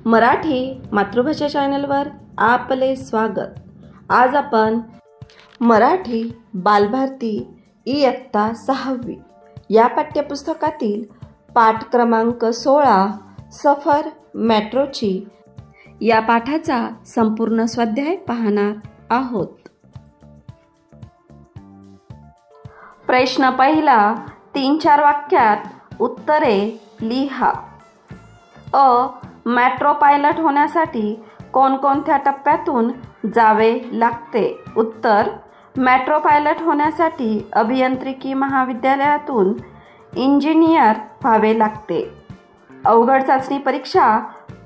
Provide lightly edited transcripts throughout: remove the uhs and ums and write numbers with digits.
मराठी मातृभाषा चॅनलवर आपले स्वागत। आज आपण मराठी बालभारती इयत्ता 6वी या पाठ्यपुस्तकातील पाठ क्रमांक 16 सफर मेट्रोची या पाठाचा संपूर्ण स्वाध्याय पाहणार आहोत। प्रश्न पहिला, 3-4 वाक्यात उत्तरे लिहा। मेट्रो पायलट होण्यासाठी कोणकोणत्या टप्प्यातून जावे लागते? उत्तर, मेट्रो पायलट होण्यासाठी अभियांत्रिकी महाविद्यालयातून इंजिनियर व्हावे लागते। अवघड चाचणी परीक्षा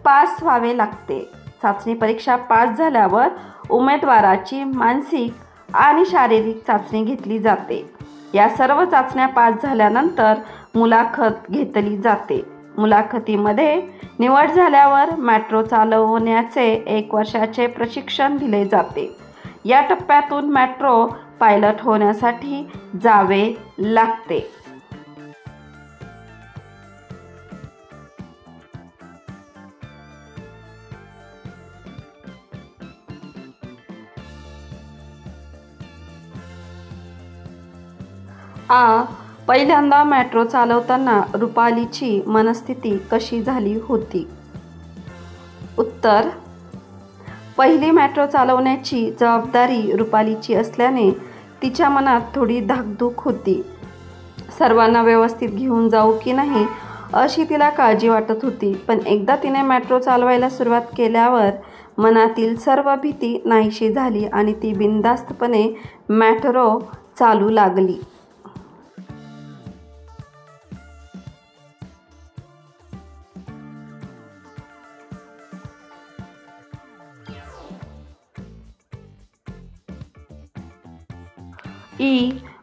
पास व्हावे लागते। चाचणी परीक्षा पास झाल्यावर उमेदवाराची मानसिक आणि शारीरिक चाचणी घेतली जाते। या सर्व चाचण्या पास झाल्यानंतर मुलाखत घेतली जाते। मुलाखतीमध्ये निवड झाल्यावर मेट्रो चालवण्याचे 1 वर्षाचे प्रशिक्षण दिले जाते। या टप्प्यातून मेट्रो पायलट होण्यासाठी जावे लागते। पहिल्यांदा मेट्रो चालवताना रुपालीची मनस्थिती कशी झाली होती? उत्तर, पहिली मेट्रो चालवण्याची जबाबदारी रुपालीची असल्याने तिच्या मनात थोडी धाकधूक होती। सर्वांना व्यवस्थित घेऊन जाऊ की नाही अशी तिला काळजी वाटत होती। पण एकदा तिने मेट्रो चालवायला सुरुवात केल्यावर मनातील सर्व भीती नाहीशी झाली आणि ती बिनधास्तपणे मेट्रो चालू लागली।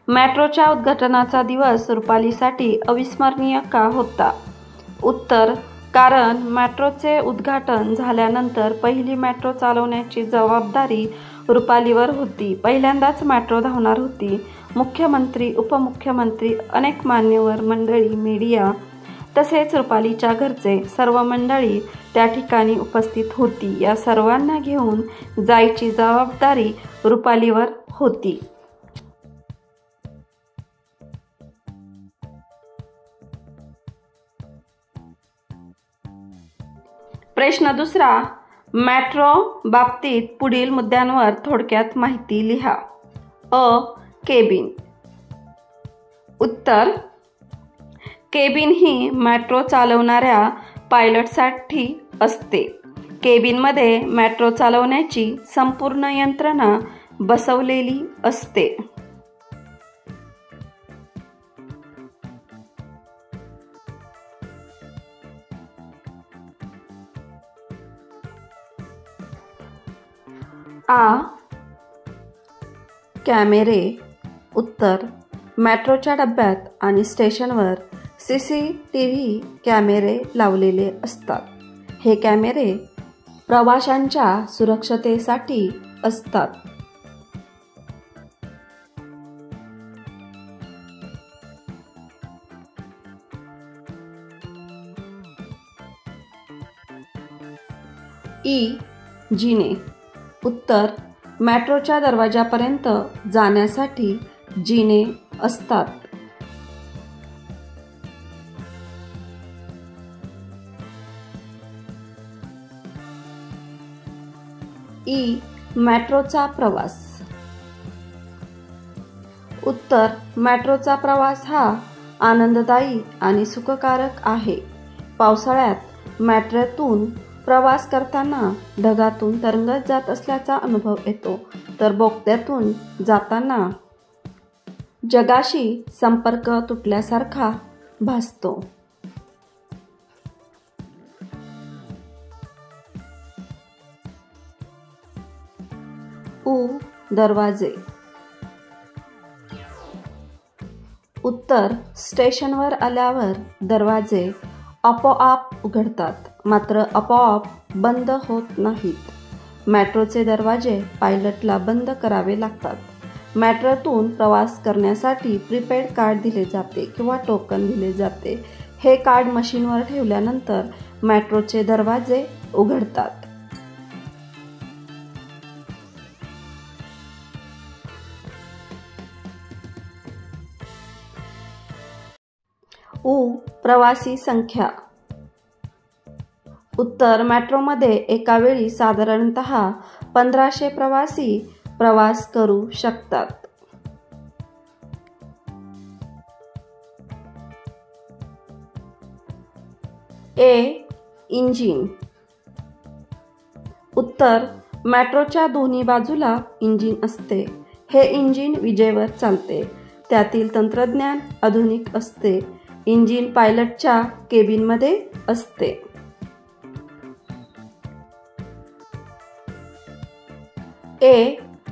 मेट्रोच्या उद्घाटनाचा दिवस रुपालीसाठी अविस्मरणीय का होता? उत्तर, कारण मेट्रोचे उद्घाटन झाल्यानंतर पहिली मेट्रो चालवण्याची जबाबदारी रुपालीवर होती। पहिल्यांदाच मेट्रो धावणार होती। मुख्यमंत्री, उपमुख्यमंत्री, अनेक मान्यवर मंडळी, मीडिया तसेच रुपालीच्या घरचे सर्व मंडळी त्या ठिकाणी उपस्थित होती। या सर्वांना घेऊन जायची जबाबदारी रुपालीवर होती। प्रश्न दुसरा, मेट्रो बाबतीत पुढील मुद्द्यांवर थोडक्यात माहिती लिहा। केबिन। उत्तर, केबिन ही मेट्रो चालवणाऱ्या पायलटसाठी असते। केबिनमध्ये मेट्रो चालवण्याची संपूर्ण यंत्रणा बसवलेली असते। कॅमेरे। उत्तर, मेट्रोच्या डब्यात आणि स्टेशनवर CCTV कॅमेरे लावलेले असतात। हे कॅमेरे प्रवाशांच्या सुरक्षतेसाठी असतात। जिने। उत्तर, मेट्रोच्या दरवाजापर्यंत जाण्यासाठी जिने असतात। मेट्रोचा प्रवास। उत्तर, मेट्रोचा प्रवास हा आनंददायी आणि सुखकारक आहे। पावसाळ्यात मेट्रोतून प्रवास करताना ढगातून तरंगत जात असल्याचा अनुभव येतो, तर बोगद्यातून जाताना जगाशी संपर्क तुटल्यासारखा भासतो। दरवाजे। उत्तर, स्टेशनवर आल्यावर दरवाजे आपोआप उघडतात, मात्र आपोआप बंद होत नाहीत। मेट्रोचे दरवाजे पायलटला बंद करावे लागतात। मेट्रोतून प्रवास करण्यासाठी प्रीपेड कार्ड दिले जाते किंवा टोकन दिले जाते। हे कार्ड मशीनवर ठेवल्यानंतर मेट्रोचे दरवाजे उघडतात. प्रवासी संख्या. उत्तर, मेट्रोमध्ये एका वेळी साधारणतः 1500 प्रवासी प्रवास करू शकतात. इंजिन. उत्तर, मेट्रोच्या दोन्ही बाजूला इंजिन असते. हे इंजिन विजेवर चालते. त्यातील तंत्रज्ञान आधुनिक असते. इंजिन पायलटच्या केबिनमध्ये असते.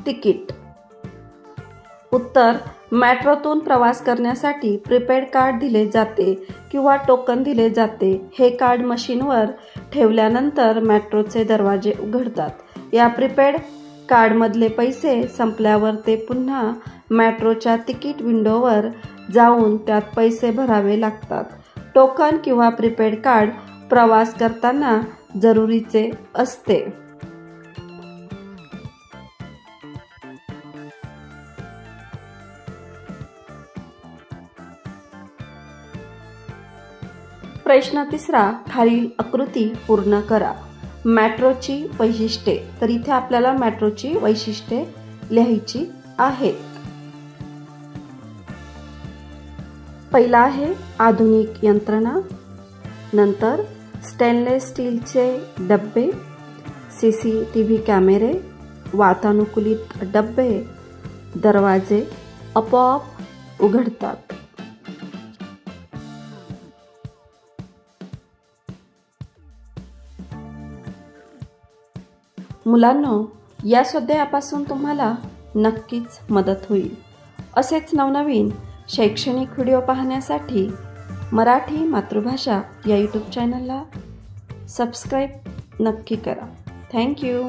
तिकीट. उत्तर, मेट्रोतून प्रवास करण्यासाठी प्रीपेड कार्ड दिले जाते किंवा टोकन दिले जाते. हे कार्ड मशीनवर ठेवल्यानंतर मेट्रोचे दरवाजे उघडतात. या प्रीपेड कार्डमधले पैसे संपल्यावर ते पुन्हा मेट्रोच्या तिकीट विंडोवर जाऊन त्यात पैसे भरावे लागतात. टोकन किंवा प्रीपेड कार्ड प्रवास करताना जरुरीचे असते. प्रश्न 3. खालील आकृती पूर्ण करा. मेट्रोची वैशिष्ट्ये. तर इथे आपल्याला मेट्रोची वैशिष्ट्ये लिहायची आहेत. पहिला आहे आधुनिक यंत्रणा, नंतर स्टेनलेस स्टीलचे डब्बे, CCTV कॅमेरे, वातानुकूलित डब्बे, दरवाजे आपोआप उघडतात. मुलांनो, या स्वाध्यायापासून तुम्हाला नक्कीच मदत होईल. असेच नवनवीन शैक्षणिक व्हिडिओ पाहण्यासाठी मराठी मातृभाषा या YouTube चॅनलला सबस्क्राईब नक्की करा. थँक्यू.